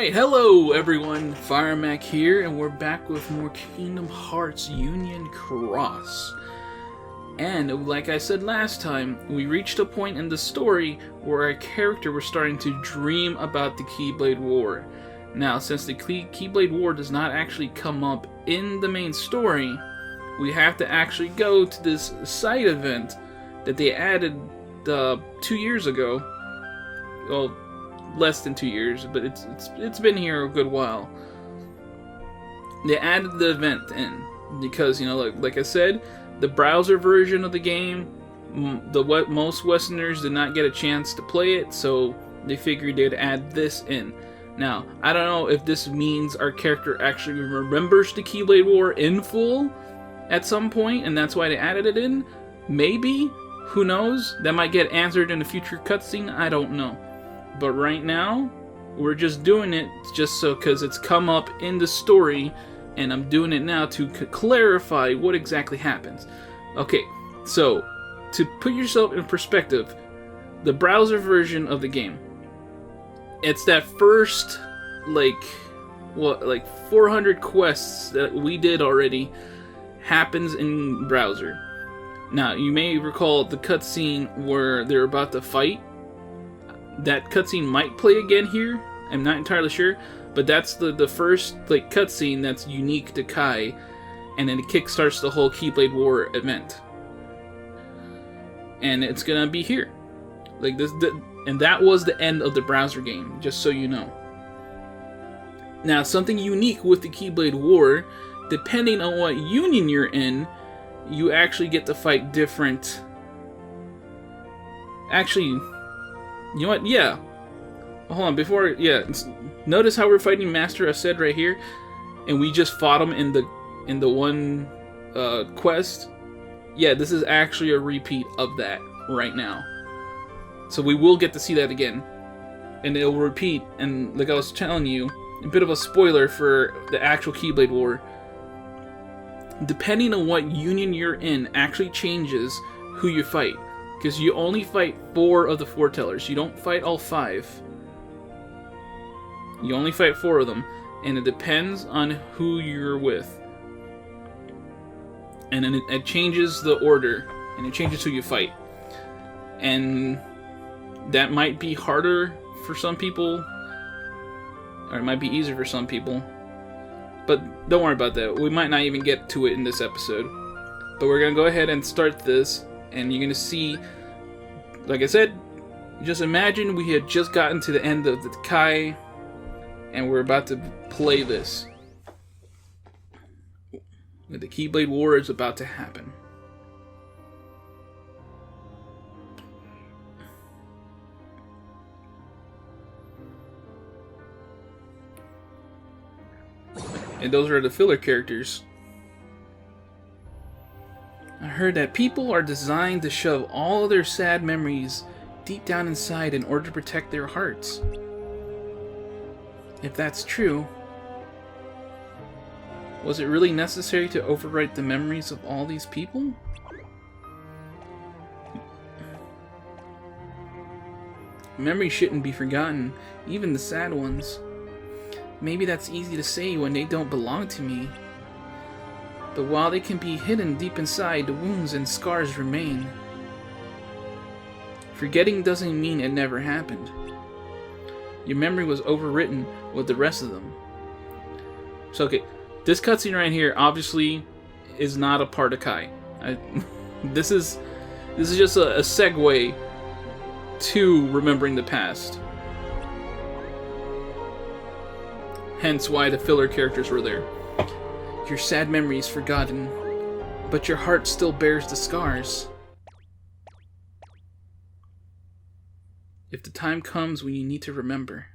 Alright, hello everyone, Firemac here, and we're back with more Kingdom Hearts Union Cross. And like I said last time, we reached a point in the story where our character was starting to dream about the Keyblade War. Now, since the Keyblade War does not actually come up in the main story, we have to actually go to this side event that they added 2 years ago. Well, less than 2 years, but it's been here a good while. They added the event in because, you know, like I said, the browser version of the game, most Westerners did not get a chance to play it, so they figured they'd add this in. Now, I don't know if this means our character actually remembers the Keyblade War in full at some point, and that's why they added it in. Maybe. Who knows? That might get answered in a future cutscene. I don't know. But right now, we're just doing it just so because it's come up in the story, and I'm doing it now to clarify what exactly happens. Okay, so to put yourself in perspective, the browser version of the game, it's that first like 400 quests that we did already happens in browser. Now, you may recall the cutscene where they're about to fight. That cutscene might play again here. I'm not entirely sure, but that's the first like cutscene that's unique to Kai, and then it kickstarts the whole Keyblade War event. And it's gonna be here, like this, and that was the end of the browser game. Just so you know. Now, something unique with the Keyblade War, depending on what union you're in, you actually get to fight different. Actually, you know what? Yeah. Hold on. Before, yeah. Notice how we're fighting Master Aced right here, and we just fought him in the one quest. Yeah, this is actually a repeat of that right now. So we will get to see that again, and it'll repeat. And like I was telling you, a bit of a spoiler for the actual Keyblade War. Depending on what union you're in, actually changes who you fight. Because you only fight 4 of the foretellers. You don't fight all 5. You only fight 4 of them. And it depends on who you're with. And then it changes the order. And it changes who you fight. And that might be harder for some people. Or it might be easier for some people. But don't worry about that. We might not even get to it in this episode. But we're going to go ahead and start this. And you're going to see, like I said, just imagine we had just gotten to the end of the Kai, and we're about to play this. The Keyblade War is about to happen. And those are the filler characters. I heard that people are designed to shove all of their sad memories deep down inside in order to protect their hearts. If that's true, was it really necessary to overwrite the memories of all these people? Memories shouldn't be forgotten, even the sad ones. Maybe that's easy to say when they don't belong to me. But while they can be hidden deep inside, the wounds and scars remain. Forgetting doesn't mean it never happened. Your memory was overwritten with the rest of them. So, okay, this cutscene right here obviously is not a part of Kai. This is just a segue to remembering the past. Hence why the filler characters were there. Your sad memory is forgotten, but your heart still bears the scars. If the time comes when you need to remember,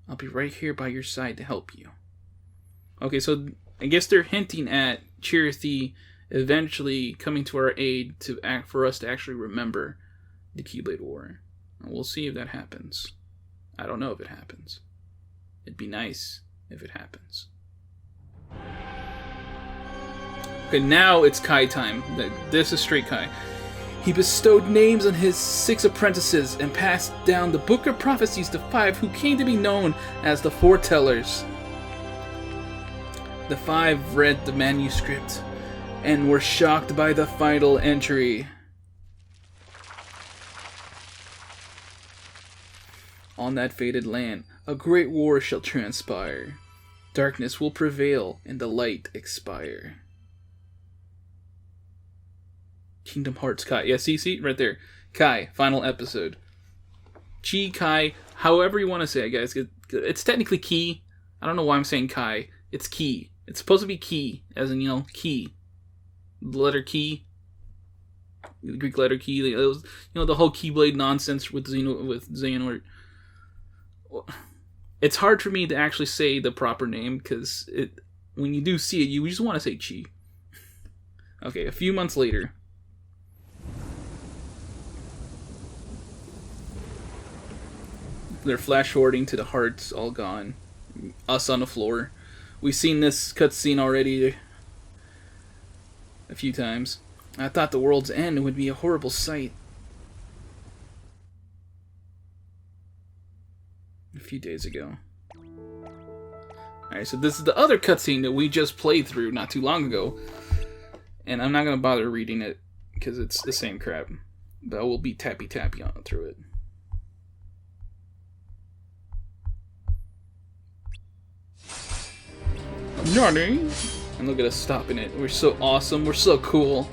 I'll be right here by your side to help you. Okay, so I guess they're hinting at Chirithy eventually coming to our aid for us to actually remember the Keyblade War. And we'll see if that happens. I don't know if it happens. It'd be nice if it happens. Okay, now it's Kai time. This is straight Kai. He bestowed names on his 6 apprentices and passed down the Book of Prophecies to 5 who came to be known as the Foretellers. The 5 read the manuscript and were shocked by the final entry. On that fated land, a great war shall transpire. Darkness will prevail and the light expire. Kingdom Hearts Kai. Yeah, see, right there. Kai, final episode. Chi, Kai, however you want to say it, guys. It's technically Key. I don't know why I'm saying Kai. It's Key. It's supposed to be Key, as in, key. The letter Key. The Greek letter Key. It was, the whole Keyblade nonsense with Xehanort. It's hard for me to actually say the proper name, because when you do see it, you just want to say Chi. Okay, a few months later. They're flash forwarding to the hearts all gone. Us on the floor. We've seen this cutscene already a few times. I thought the world's end would be a horrible sight. A few days ago. Alright, so this is the other cutscene that we just played through not too long ago. And I'm not going to bother reading it because it's the same crap. But we'll be tappy on through it. Johnny! And look at us stopping it. We're so awesome. We're so cool.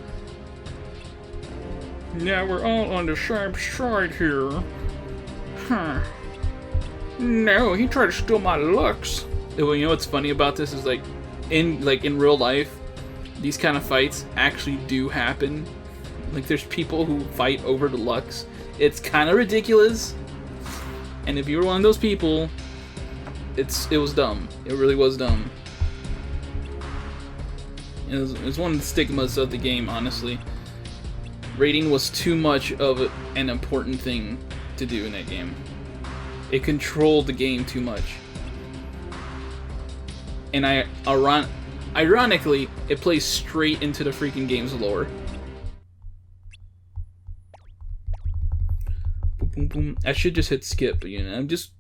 Yeah, we're all on the same side here. Huh. No, he tried to steal my looks. You know what's funny about this is in real life, these kind of fights actually do happen. Like there's people who fight over the lux. It's kind of ridiculous. And if you were one of those people, it was dumb. It really was dumb. It was one of the stigmas of the game, honestly. Raiding was too much of an important thing to do in that game. It controlled the game too much. And ironically, it plays straight into the freaking game's lore. Boom, boom, boom. I should just hit skip, I'm just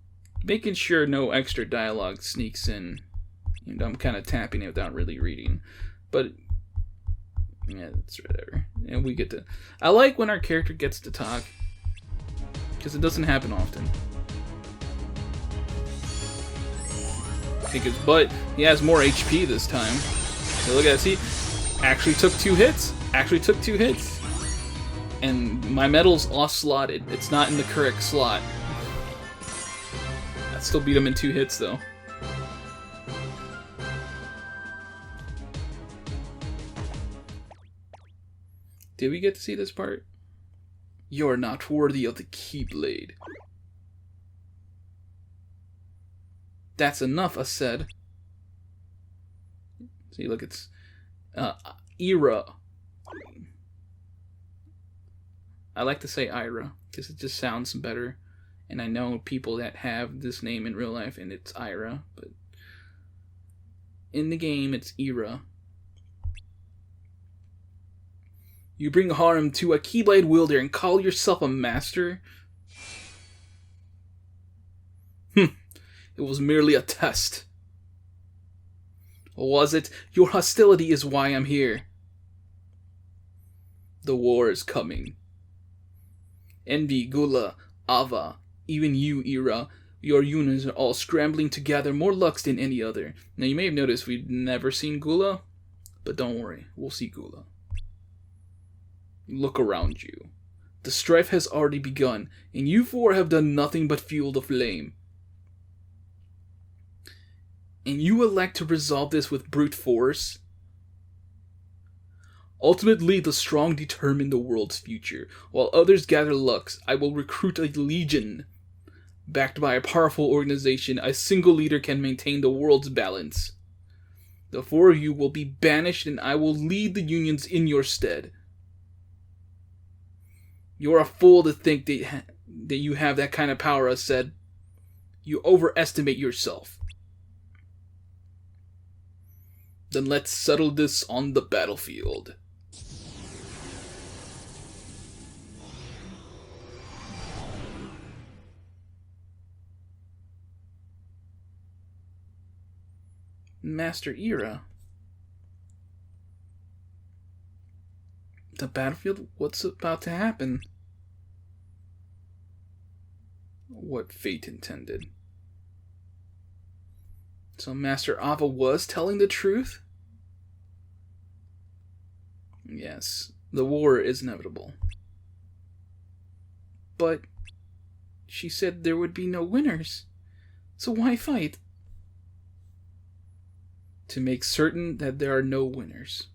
making sure no extra dialogue sneaks in. I'm kind of tapping it without really reading. But, yeah, it's whatever. And we get to... I like when our character gets to talk. Because it doesn't happen often. But he has more HP this time. So look at that, see? Actually took 2 hits. And my medal's off-slotted. It's not in the correct slot. I still beat him in 2 hits, though. Did we get to see this part? You're not worthy of the keyblade. That's enough, I said. See, look, it's Ira. I like to say Ira because it just sounds better. And I know people that have this name in real life and it's Ira, but in the game it's Ira. You bring harm to a keyblade wielder and call yourself a master? It was merely a test. Or was it? Your hostility is why I'm here. The war is coming. Envy, Gula, Ava, even you, Ira, your units are all scrambling to gather more lux than any other. Now you may have noticed we've never seen Gula, but don't worry, we'll see Gula. Look around you. The strife has already begun, and you 4 have done nothing but fuel the flame. And you elect to resolve this with brute force? Ultimately, the strong determine the world's future. While others gather lux, I will recruit a legion. Backed by a powerful organization, a single leader can maintain the world's balance. The 4 of you will be banished, and I will lead the unions in your stead. You're a fool to think that you have that kind of power, I said. You overestimate yourself. Then let's settle this on the battlefield. Master Era. The battlefield? What's about to happen? What fate intended. So Master Ava was telling the truth? Yes, the war is inevitable. But she said there would be no winners. So why fight? To make certain that there are no winners.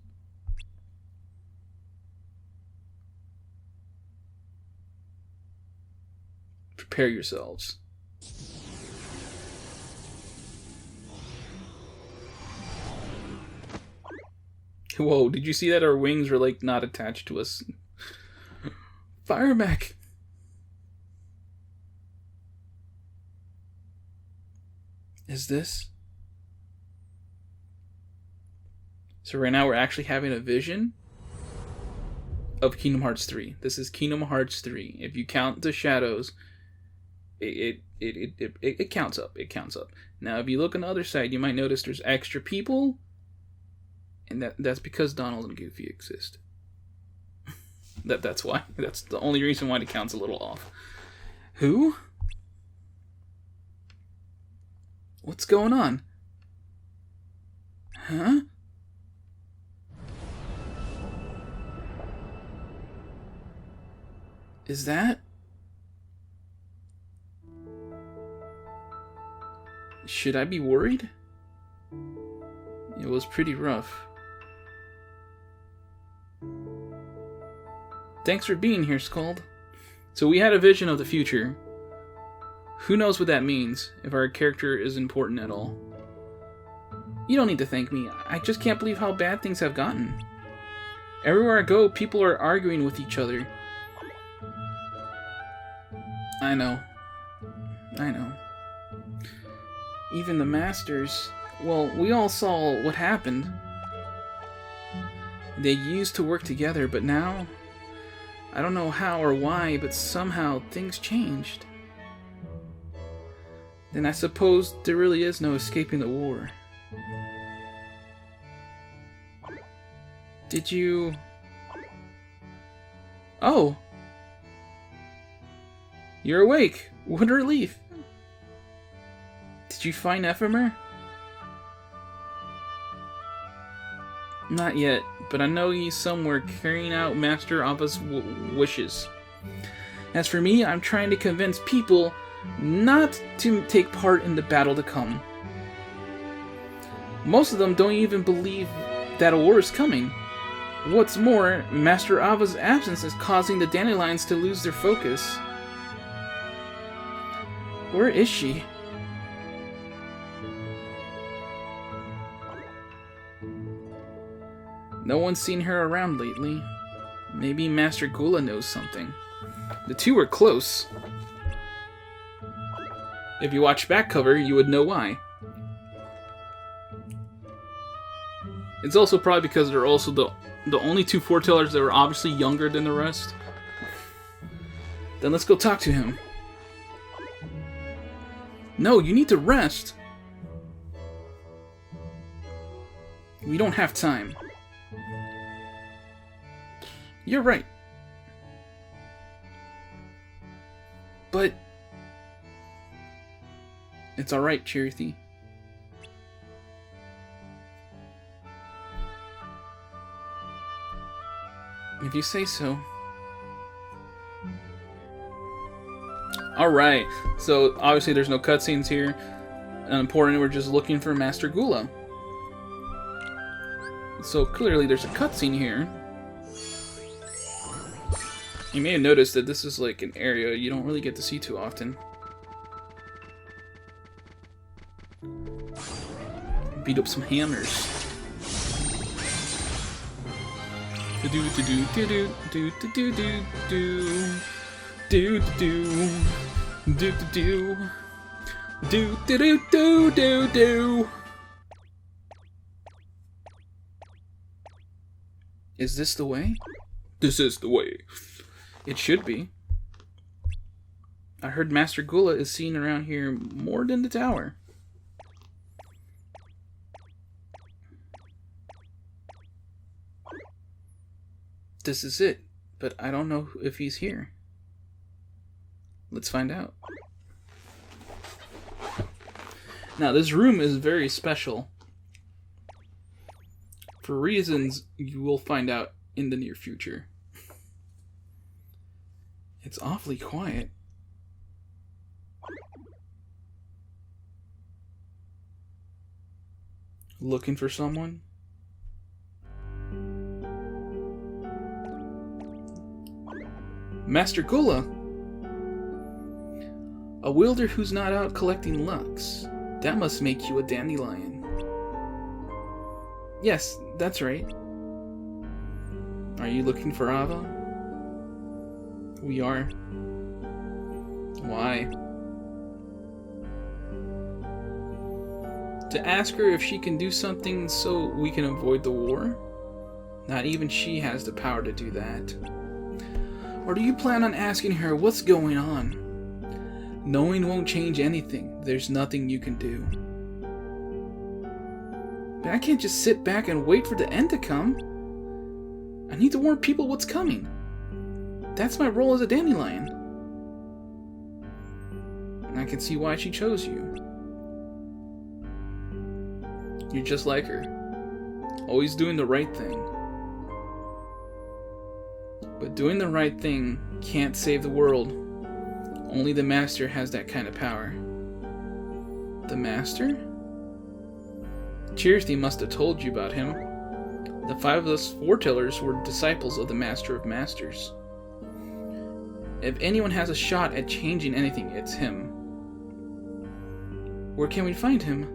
Prepare yourselves. Whoa, did you see that our wings were like not attached to us? Firemac! Is this? So right now we're actually having a vision of Kingdom Hearts 3. This is Kingdom Hearts 3. If you count the shadows, it counts up. It counts up. Now, if you look on the other side, you might notice there's extra people, and that's because Donald and Goofy exist. That's why. That's the only reason why the count's a little off. Who? What's going on? Huh? Is that? Should I be worried? It was pretty rough. Thanks for being here, Scald. So we had a vision of the future. Who knows what that means, if our character is important at all. You don't need to thank me. I just can't believe how bad things have gotten. Everywhere I go, people are arguing with each other. I know. Even the masters. Well, we all saw what happened. They used to work together, but now... I don't know how or why, but somehow things changed. Then I suppose there really is no escaping the war. Did you... Oh! You're awake! What a relief! Did you find Ephemer? Not yet, but I know he's somewhere carrying out Master Ava's wishes. As for me, I'm trying to convince people not to take part in the battle to come. Most of them don't even believe that a war is coming. What's more, Master Ava's absence is causing the Dandelions to lose their focus. Where is she? No one's seen her around lately. Maybe Master Gula knows something. The two are close. If you watch back cover, you would know why. It's also probably because they're also the only two foretellers that were obviously younger than the rest. Then let's go talk to him. No, you need to rest. We don't have time. You're right. But... it's alright, Charity. If you say so. Alright, so obviously there's no cutscenes here. Unimportant, we're just looking for Master Gula. So clearly there's a cutscene here. You may have noticed that this is like an area you don't really get to see too often. Beat up some hammers. Do do do do do do do do do do do do do do do do. Is this the way? This is the way. It should be. I heard Master Gula is seen around here more than the tower. This is it, but I don't know if he's here. Let's find out. Now, this room is very special. For reasons you will find out in the near future. It's awfully quiet. Looking for someone? Master Gula! A wielder who's not out collecting lux. That must make you a dandelion. Yes, that's right. Are you looking for Ava? We are. Why? To ask her if she can do something so we can avoid the war? Not even she has the power to do that. Or do you plan on asking her what's going on? Knowing won't change anything. There's nothing you can do. But I can't just sit back and wait for the end to come. I need to warn people what's coming. That's my role as a dandelion. And I can see why she chose you. You're just like her. Always doing the right thing. But doing the right thing can't save the world. Only the Master has that kind of power. The Master? Cheersty must have told you about him. The 5 of us foretellers were disciples of the Master of Masters. If anyone has a shot at changing anything, it's him. Where can we find him?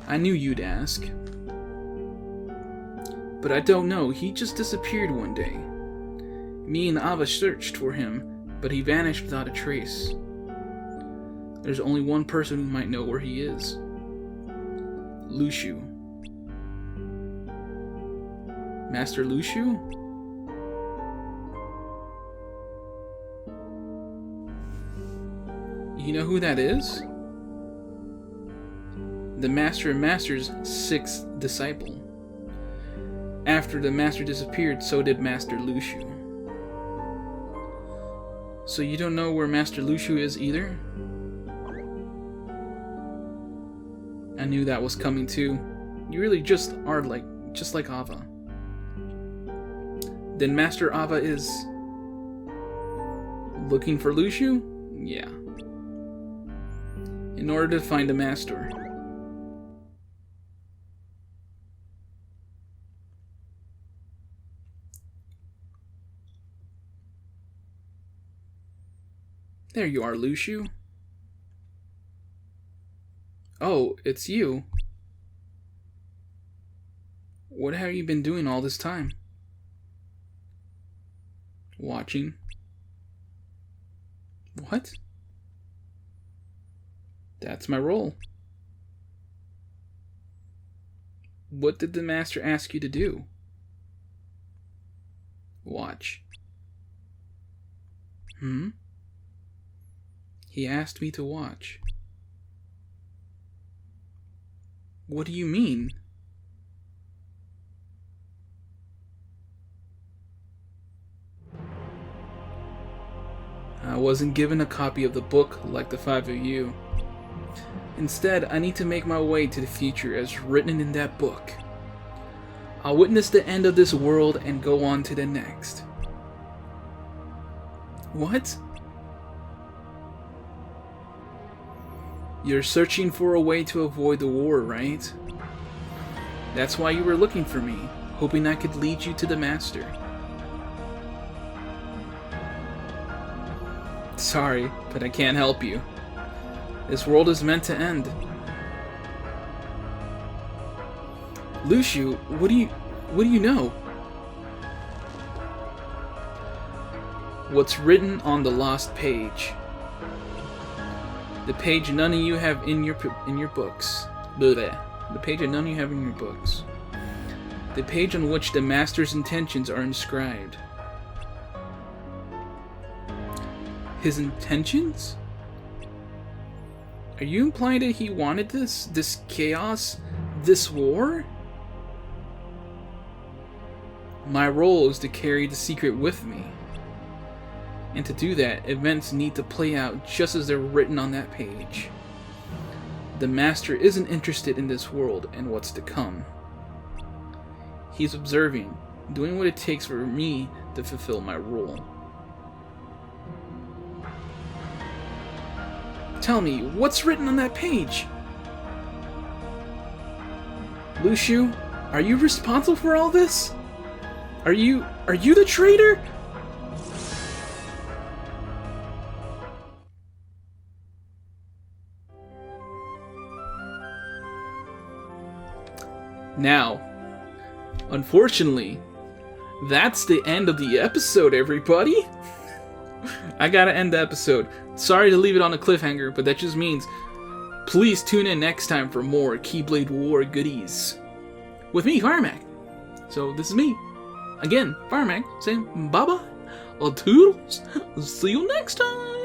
I knew you'd ask. But I don't know, he just disappeared one day. Me and Ava searched for him, but he vanished without a trace. There's only one person who might know where he is. Lushu. Master Lushu? You know who that is? The Master of Masters' 6th disciple. After the Master disappeared, so did Master Lushu. So you don't know where Master Lushu is either? I knew that was coming too. You really just are just like Ava. Then Master Ava is looking for Lushu? Yeah. In order to find a master. There you are, Lushu. Oh, it's you. What have you been doing all this time? Watching. What? That's my role. What did the Master ask you to do? Watch. He asked me to watch. What do you mean? I wasn't given a copy of the book like the 5 of you. Instead, I need to make my way to the future as written in that book. I'll witness the end of this world and go on to the next. What? You're searching for a way to avoid the war, right? That's why you were looking for me, hoping I could lead you to the Master. Sorry, but I can't help you. This world is meant to end. Lushu, what do you know? What's written on the lost page. The page none of you have in your books. Bleh. The page that none of you have in your books. The page on which the Master's intentions are inscribed. His intentions? Are you implying that he wanted this chaos, this war? My role is to carry the secret with me. And to do that, events need to play out just as they're written on that page. The Master isn't interested in this world and what's to come. He's observing, doing what it takes for me to fulfill my role. Tell me, what's written on that page? Lucio, are you responsible for all this? Are you the traitor? Now, unfortunately, that's the end of the episode, everybody. I gotta end the episode. Sorry to leave it on a cliffhanger, but that just means please tune in next time for more Keyblade War goodies. With me, Firemac. So this is me. Again, Firemac saying bye-bye. Toodles. See you next time.